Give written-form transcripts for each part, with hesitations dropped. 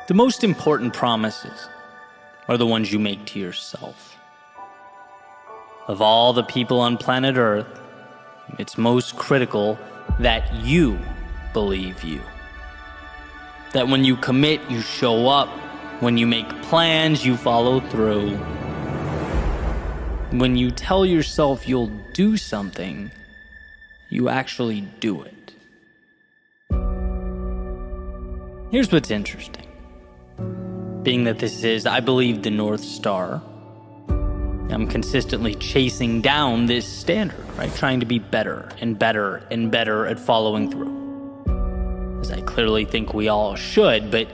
The most important promises are the ones you make to yourself. Of all the people on planet Earth, it's most critical that you believe you. That when you commit, you show up. When you make plans, you follow through. When you tell yourself you'll do something, you actually do it. Here's what's interesting. Being that this is, I believe, the North Star, I'm consistently chasing down this standard, right? Trying to be better and better and better at following through. As I clearly think we all should, but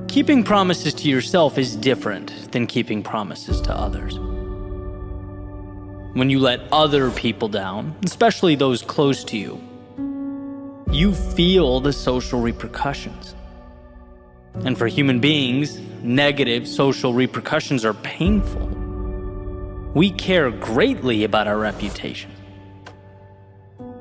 keeping promises to yourself is different than keeping promises to others. When you let other people down, especially those close to you, you feel the social repercussions. And for human beings, negative social repercussions are painful. We care greatly about our reputation.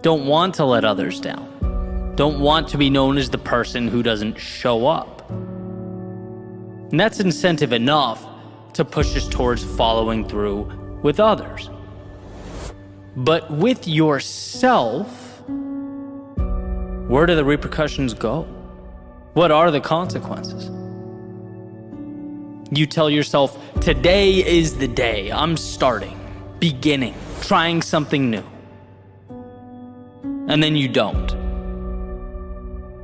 Don't want to let others down. Don't want to be known as the person who doesn't show up. And that's incentive enough to push us towards following through with others. But with yourself, where do the repercussions go? What are the consequences? You tell yourself, today is the day. I'm starting, beginning, trying something new. And then you don't.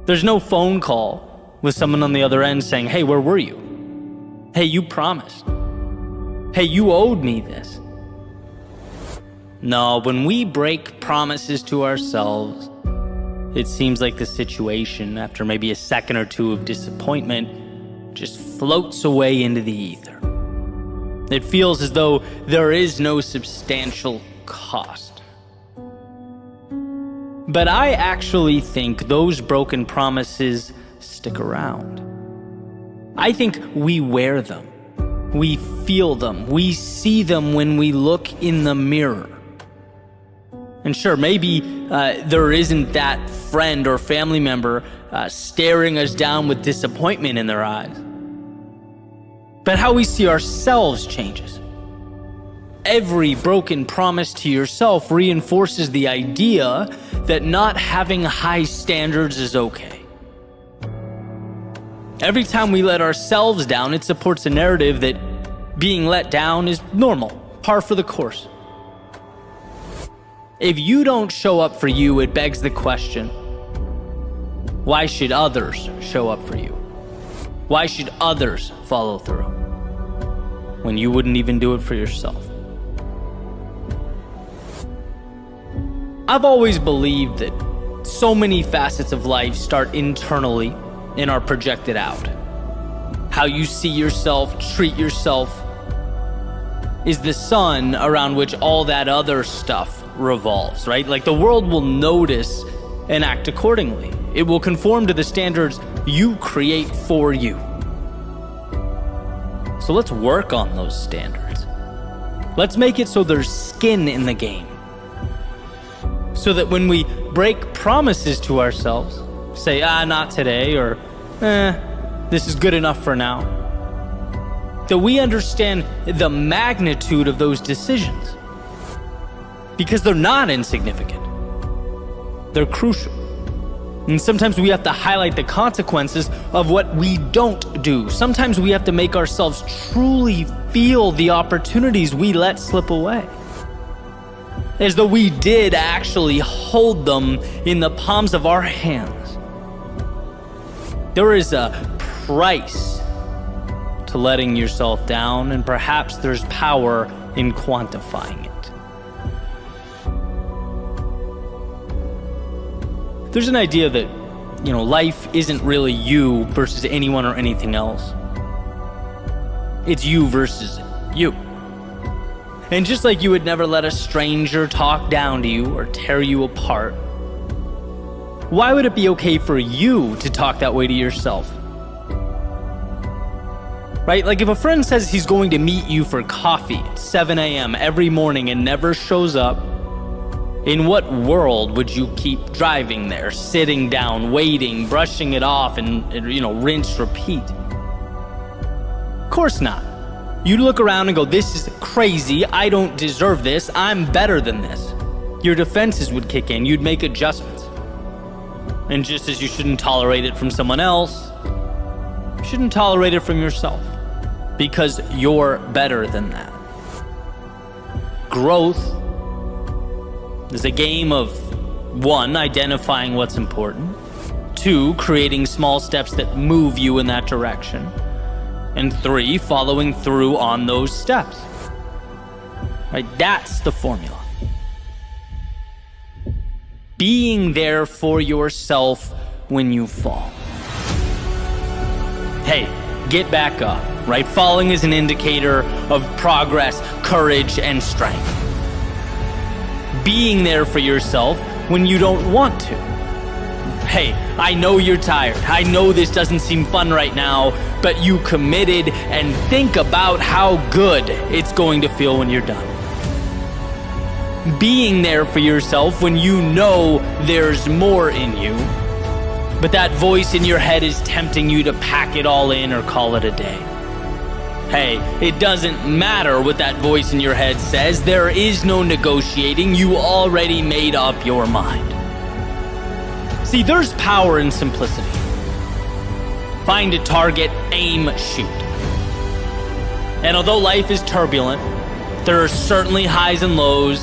There's no phone call with someone on the other end saying, hey, where were you? Hey, you promised. Hey, you owed me this. No, when we break promises to ourselves, it seems like the situation, after maybe a second or two of disappointment, just floats away into the ether. It feels as though there is no substantial cost. But I actually think those broken promises stick around. I think we wear them. We feel them. We see them when we look in the mirror. And sure, maybe there isn't that friend or family member staring us down with disappointment in their eyes. But how we see ourselves changes. Every broken promise to yourself reinforces the idea that not having high standards is okay. Every time we let ourselves down, it supports a narrative that being let down is normal, par for the course. If you don't show up for you, it begs the question, why should others show up for you? Why should others follow through when you wouldn't even do it for yourself? I've always believed that so many facets of life start internally and are projected out. How you see yourself, treat yourself, is the sun around which all that other stuff revolves, right? Like the world will notice and act accordingly. It will conform to the standards you create for you. So let's work on those standards. Let's make it so there's skin in the game. So that when we break promises to ourselves, say, not today, or this is good enough for now, that we understand the magnitude of those decisions. Because they're not insignificant. They're crucial. And sometimes we have to highlight the consequences of what we don't do. Sometimes we have to make ourselves truly feel the opportunities we let slip away. As though we did actually hold them in the palms of our hands. There is a price to letting yourself down, and perhaps there's power in quantifying it. There's an idea that, life isn't really you versus anyone or anything else. It's you versus you. And just like you would never let a stranger talk down to you or tear you apart, why would it be okay for you to talk that way to yourself? Right? Like if a friend says he's going to meet you for coffee at 7 a.m. every morning and never shows up, In what world would you keep driving there, sitting down, waiting, brushing it off, and rinse, repeat? Of course not. You'd look around and go, this is crazy, I don't deserve this, I'm better than this. Your defenses would kick in, you'd make adjustments. And just as you shouldn't tolerate it from someone else, you shouldn't tolerate it from yourself, because you're better than that. Growth is a game of 1, identifying what's important, 2, creating small steps that move you in that direction, and 3, following through on those steps. Right? That's the formula. Being there for yourself when you fall. Hey, get back up, right? Falling is an indicator of progress, courage, and strength. Being there for yourself when you don't want to. Hey, I know you're tired. I know this doesn't seem fun right now, but you committed, and think about how good it's going to feel when you're done. Being there for yourself when you know there's more in you, but that voice in your head is tempting you to pack it all in or call it a day. Hey, it doesn't matter what that voice in your head says. There is no negotiating. You already made up your mind. See, there's power in simplicity. Find a target, aim, shoot. And although life is turbulent, there are certainly highs and lows.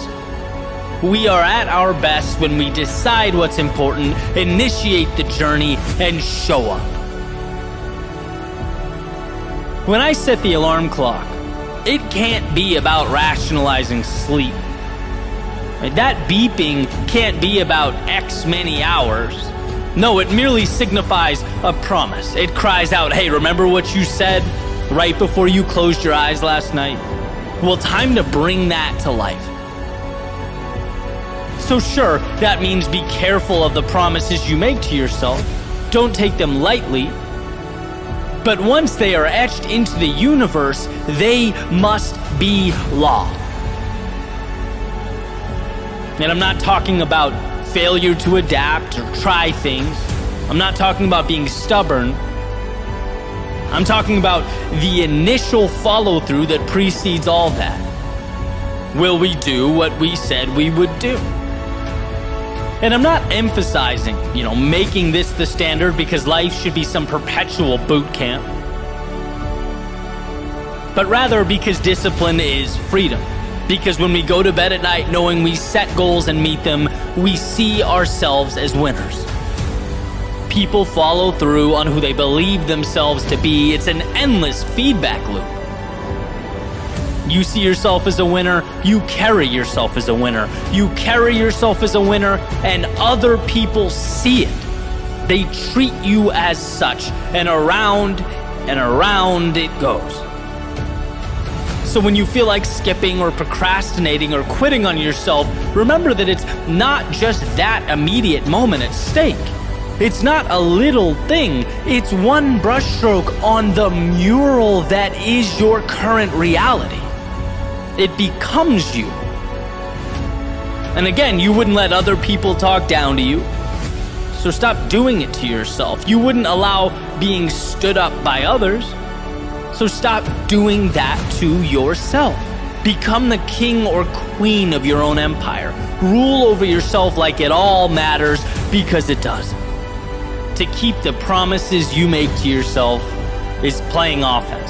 We are at our best when we decide what's important, initiate the journey, and show up. When I set the alarm clock, it can't be about rationalizing sleep. That beeping can't be about X many hours. No, it merely signifies a promise. It cries out, hey, remember what you said right before you closed your eyes last night? Well, time to bring that to life. So sure, that means be careful of the promises you make to yourself. Don't take them lightly. But once they are etched into the universe, they must be law. And I'm not talking about failure to adapt or try things. I'm not talking about being stubborn. I'm talking about the initial follow-through that precedes all that. Will we do what we said we would do? And I'm not emphasizing, making this the standard because life should be some perpetual boot camp. But rather because discipline is freedom. Because when we go to bed at night knowing we set goals and meet them, we see ourselves as winners. People follow through on who they believe themselves to be. It's an endless feedback loop. You see yourself as a winner, you carry yourself as a winner. You carry yourself as a winner, and other people see it. They treat you as such, and around it goes. So when you feel like skipping or procrastinating or quitting on yourself, remember that it's not just that immediate moment at stake. It's not a little thing. It's one brushstroke on the mural that is your current reality. It becomes you. And again, you wouldn't let other people talk down to you. So stop doing it to yourself. You wouldn't allow being stood up by others. So stop doing that to yourself. Become the king or queen of your own empire. Rule over yourself like it all matters, because it does. To keep the promises you make to yourself is playing offense.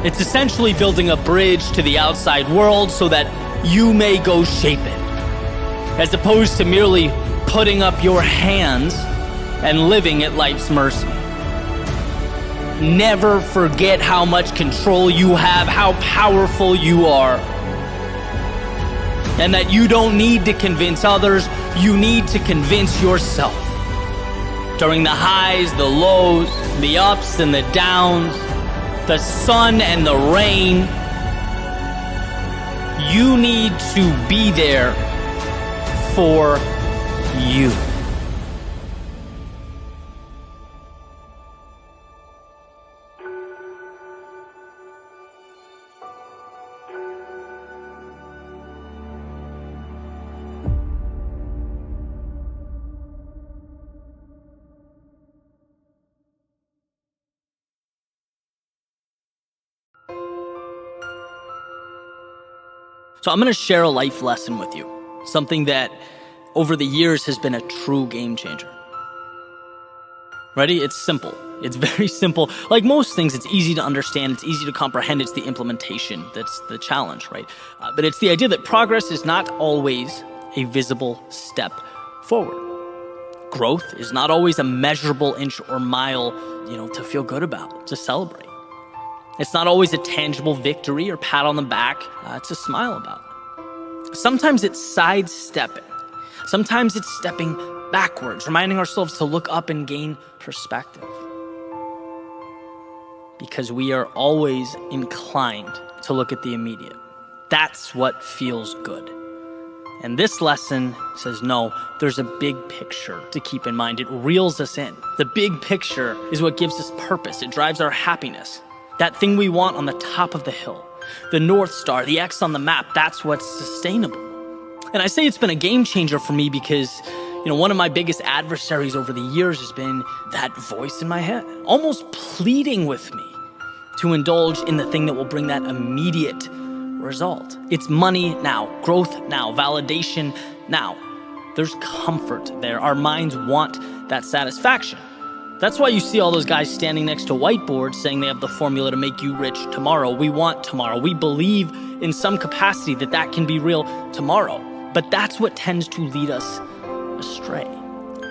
It's essentially building a bridge to the outside world so that you may go shape it, as opposed to merely putting up your hands and living at life's mercy. Never forget how much control you have, how powerful you are, and that you don't need to convince others, you need to convince yourself. During the highs, the lows, the ups and the downs, the sun and the rain, you need to be there for you. So I'm going to share a life lesson with you, something that over the years has been a true game changer. Ready? It's simple. It's very simple. Like most things, it's easy to understand. It's easy to comprehend. It's the implementation that's the challenge, right? But it's the idea that progress is not always a visible step forward. Growth is not always a measurable inch or mile, to feel good about, to celebrate. It's not always a tangible victory or pat on the back to smile about. Sometimes it's sidestepping. Sometimes it's stepping backwards, reminding ourselves to look up and gain perspective. Because we are always inclined to look at the immediate. That's what feels good. And this lesson says, no, there's a big picture to keep in mind. It reels us in. The big picture is what gives us purpose. It drives our happiness. That thing we want on the top of the hill, the North Star, the X on the map, that's what's sustainable. And I say it's been a game changer for me because, one of my biggest adversaries over the years has been that voice in my head, almost pleading with me to indulge in the thing that will bring that immediate result. It's money now, growth now, validation now. There's comfort there. Our minds want that satisfaction. That's why you see all those guys standing next to whiteboards saying they have the formula to make you rich tomorrow. We want tomorrow. We believe in some capacity that can be real tomorrow. But that's what tends to lead us astray.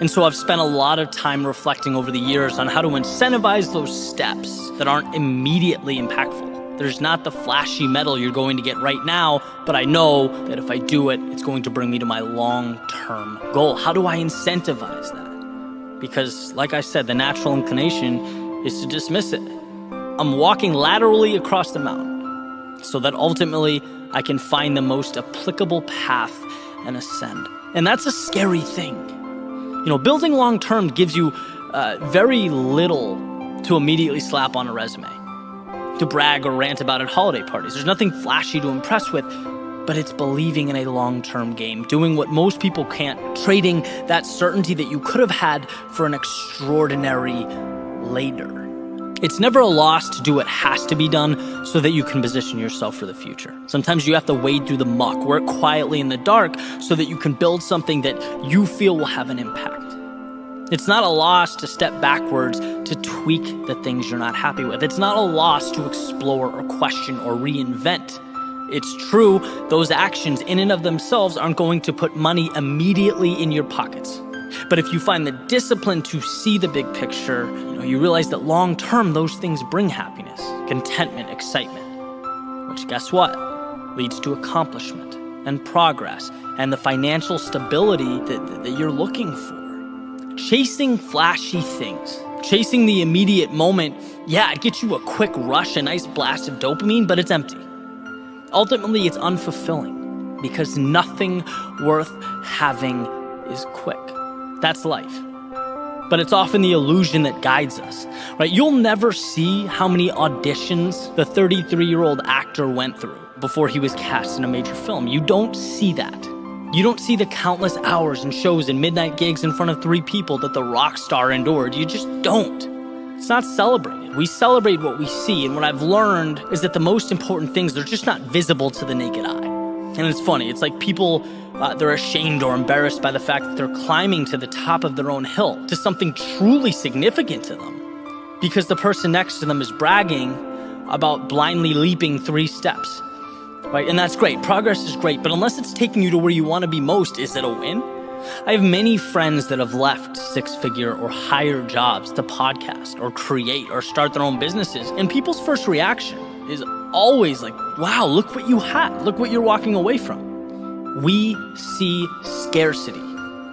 And so I've spent a lot of time reflecting over the years on how to incentivize those steps that aren't immediately impactful. There's not the flashy medal you're going to get right now, but I know that if I do it, it's going to bring me to my long-term goal. How do I incentivize that? Because, like I said, the natural inclination is to dismiss it. I'm walking laterally across the mountain so that ultimately I can find the most applicable path and ascend. And that's a scary thing. Building long-term gives you very little to immediately slap on a resume, to brag or rant about at holiday parties. There's nothing flashy to impress with, but it's believing in a long-term game, doing what most people can't, trading that certainty that you could have had for an extraordinary later. It's never a loss to do what has to be done so that you can position yourself for the future. Sometimes you have to wade through the muck, work quietly in the dark so that you can build something that you feel will have an impact. It's not a loss to step backwards to tweak the things you're not happy with. It's not a loss to explore or question or reinvent. It's true, those actions in and of themselves aren't going to put money immediately in your pockets. But if you find the discipline to see the big picture, you realize that long-term, those things bring happiness, contentment, excitement, which guess what? Leads to accomplishment and progress and the financial stability that you're looking for. Chasing flashy things, chasing the immediate moment, it gets you a quick rush, a nice blast of dopamine, but it's empty. Ultimately, it's unfulfilling because nothing worth having is quick. That's life. But it's often the illusion that guides us, right? You'll never see how many auditions the 33-year-old actor went through before he was cast in a major film. You don't see that. You don't see the countless hours and shows and midnight gigs in front of 3 people that the rock star endured. You just don't. It's not celebrated. We celebrate what we see, and what I've learned is that the most important things, they're just not visible to the naked eye. And it's funny, it's like people, they're ashamed or embarrassed by the fact that they're climbing to the top of their own hill, to something truly significant to them, because the person next to them is bragging about blindly leaping 3 steps, right? And that's great. Progress is great, but unless it's taking you to where you want to be most, is it a win? I have many friends that have left 6-figure or higher jobs to podcast or create or start their own businesses. And people's first reaction is always like, wow, look what you had. Look what you're walking away from. We see scarcity.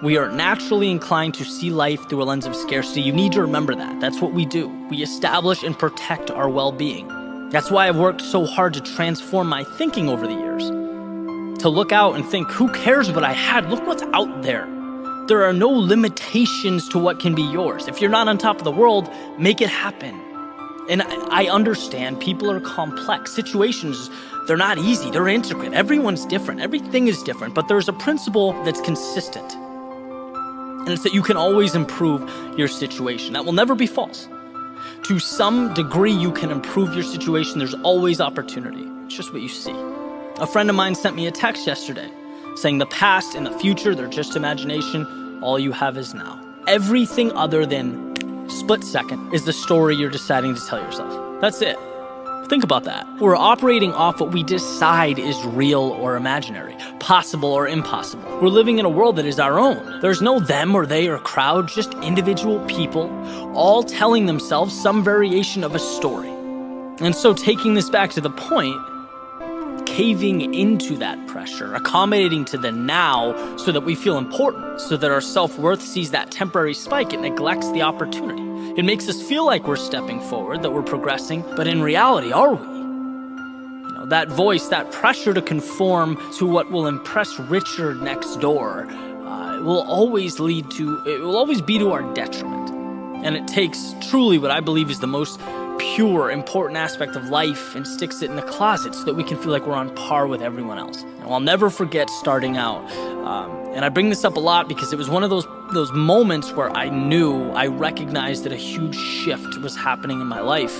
We are naturally inclined to see life through a lens of scarcity. You need to remember that. That's what we do. We establish and protect our well-being. That's why I've worked so hard to transform my thinking over the years. To look out and think, who cares what I had? Look what's out there. There are no limitations to what can be yours. If you're not on top of the world, make it happen. And I understand people are complex. Situations, they're not easy. They're intricate. Everyone's different. Everything is different. But there's a principle that's consistent. And it's that you can always improve your situation. That will never be false. To some degree, you can improve your situation. There's always opportunity. It's just what you see. A friend of mine sent me a text yesterday saying the past and the future, they're just imagination. All you have is now. Everything other than split second is the story you're deciding to tell yourself. That's it. Think about that. We're operating off what we decide is real or imaginary, possible or impossible. We're living in a world that is our own. There's no them or they or crowd, just individual people, all telling themselves some variation of a story. And so taking this back to the point, caving into that pressure, accommodating to the now so that we feel important, so that our self-worth sees that temporary spike, it neglects the opportunity. It makes us feel like we're stepping forward, that we're progressing, but in reality, are we? That voice, that pressure to conform to what will impress Richard next door, it will always be to our detriment. And it takes truly what I believe is the most pure, important aspect of life and sticks it in the closet so that we can feel like we're on par with everyone else. And I'll never forget starting out. And I bring this up a lot because it was one of those moments where I recognized that a huge shift was happening in my life.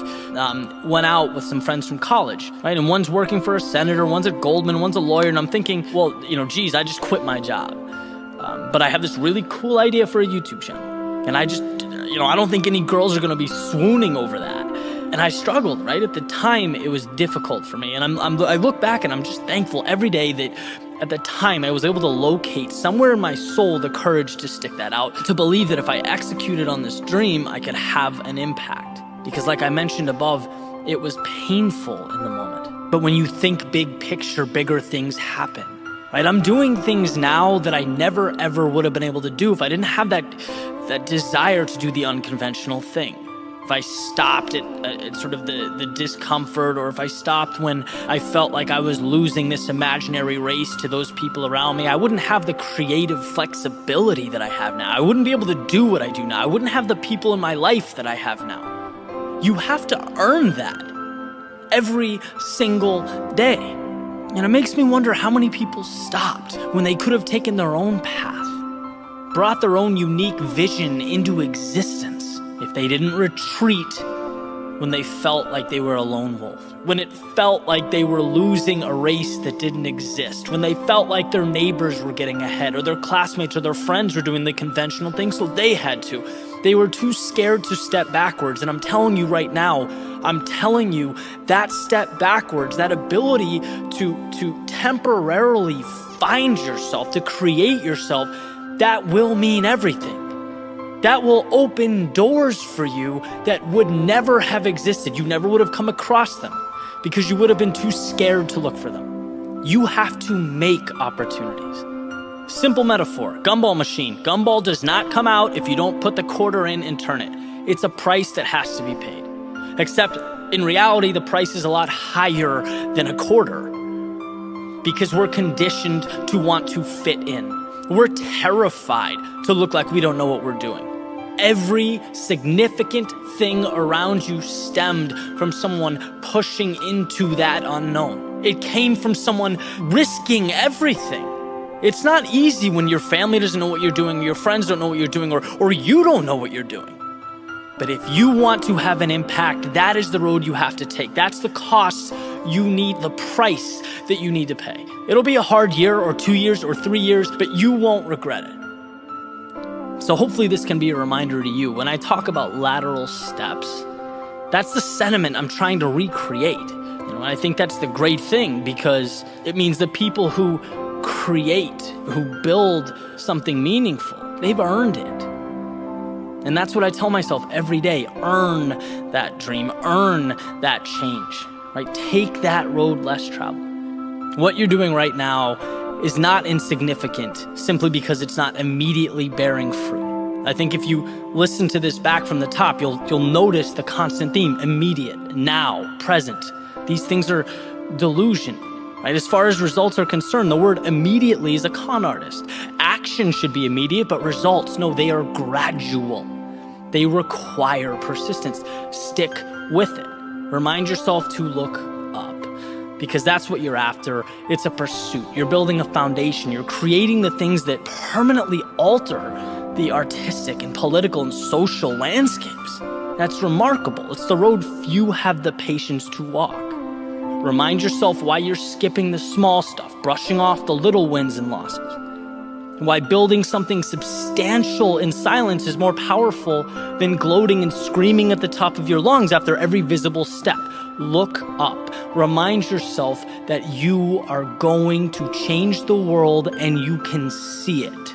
Went out with some friends from college, right? And one's working for a senator, one's at Goldman, one's a lawyer. And I'm thinking, well, geez, I just quit my job. But I have this really cool idea for a YouTube channel. And I just, I don't think any girls are going to be swooning over that. And I struggled, right? At the time, it was difficult for me. And I look back and I'm just thankful every day that at the time I was able to locate somewhere in my soul the courage to stick that out, to believe that if I executed on this dream, I could have an impact. Because like I mentioned above, it was painful in the moment. But when you think big picture, bigger things happen, right? I'm doing things now that I never, ever would have been able to do if I didn't have that desire to do the unconventional thing. If I stopped at sort of the discomfort, or if I stopped when I felt like I was losing this imaginary race to those people around me, I wouldn't have the creative flexibility that I have now. I wouldn't be able to do what I do now. I wouldn't have the people in my life that I have now. You have to earn that every single day. And it makes me wonder how many people stopped when they could have taken their own path, brought their own unique vision into existence. If they didn't retreat when they felt like they were a lone wolf, when it felt like they were losing a race that didn't exist, when they felt like their neighbors were getting ahead, or their classmates or their friends were doing the conventional things, so they had to. They were too scared to step backwards. And I'm telling you right now, that step backwards, that ability to temporarily find yourself, to create yourself, that will mean everything. That will open doors for you that would never have existed. You never would have come across them because you would have been too scared to look for them. You have to make opportunities. Simple metaphor, gumball machine. Gumball does not come out if you don't put the quarter in and turn it. It's a price that has to be paid. Except in reality, the price is a lot higher than a quarter because we're conditioned to want to fit in. We're terrified to look like we don't know what we're doing. Every significant thing around you stemmed from someone pushing into that unknown. It came from someone risking everything. It's not easy when your family doesn't know what you're doing, your friends don't know what you're doing, or you don't know what you're doing. But if you want to have an impact, that is the road you have to take. That's the cost you need, the price that you need to pay. It'll be a hard year or 2 years or 3 years, but you won't regret it. So hopefully this can be a reminder to you. When I talk about lateral steps, that's the sentiment I'm trying to recreate. And I think that's the great thing, because it means the people who create, who build something meaningful, they've earned it. And that's what I tell myself every day. Earn that dream, earn that change, right? Take that road less traveled. What you're doing right now is not insignificant simply because it's not immediately bearing fruit. I think if you listen to this back from the top, you'll notice the constant theme: immediate, now, present. These things are delusion, right? As far as results are concerned, the word immediately is a con artist. Action should be immediate, but results, no, they are gradual. They require persistence. Stick with it. Remind yourself to look up, because that's what you're after. It's a pursuit. You're building a foundation. You're creating the things that permanently alter the artistic and political and social landscapes. That's remarkable. It's the road few have the patience to walk. Remind yourself why you're skipping the small stuff, brushing off the little wins and losses. And why building something substantial in silence is more powerful than gloating and screaming at the top of your lungs after every visible step. Look up. Remind yourself that you are going to change the world and you can see it.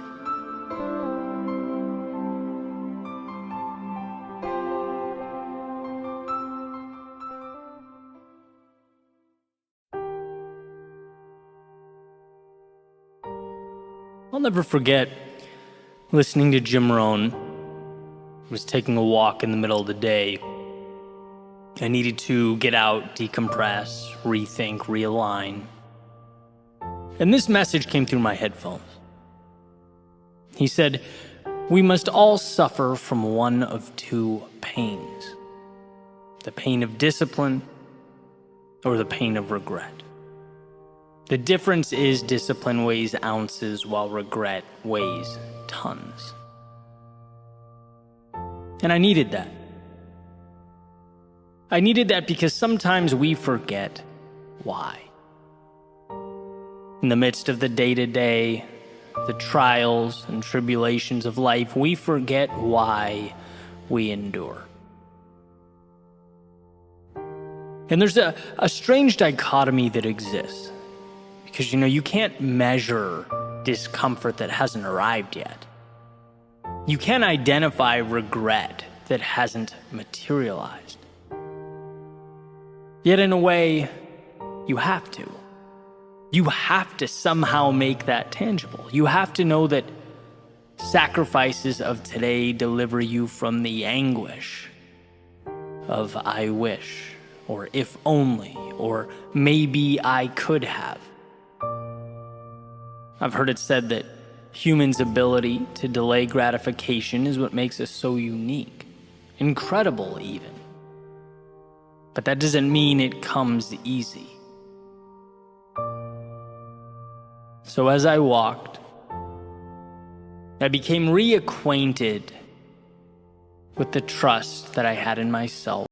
I'll never forget listening to Jim Rohn. I was taking a walk in the middle of the day. I needed to get out, decompress, rethink, realign. And this message came through my headphones. He said, "We must all suffer from one of two pains, the pain of discipline or the pain of regret. The difference is discipline weighs ounces while regret weighs tons." And I needed that. I needed that because sometimes we forget why. In the midst of the day-to-day, the trials and tribulations of life, we forget why we endure. And there's a strange dichotomy that exists. Because, you can't measure discomfort that hasn't arrived yet. You can't identify regret that hasn't materialized. Yet in a way, you have to. You have to somehow make that tangible. You have to know that sacrifices of today deliver you from the anguish of "I wish," or "if only," or "maybe I could have." I've heard it said that humans' ability to delay gratification is what makes us so unique, incredible even. But that doesn't mean it comes easy. So as I walked, I became reacquainted with the trust that I had in myself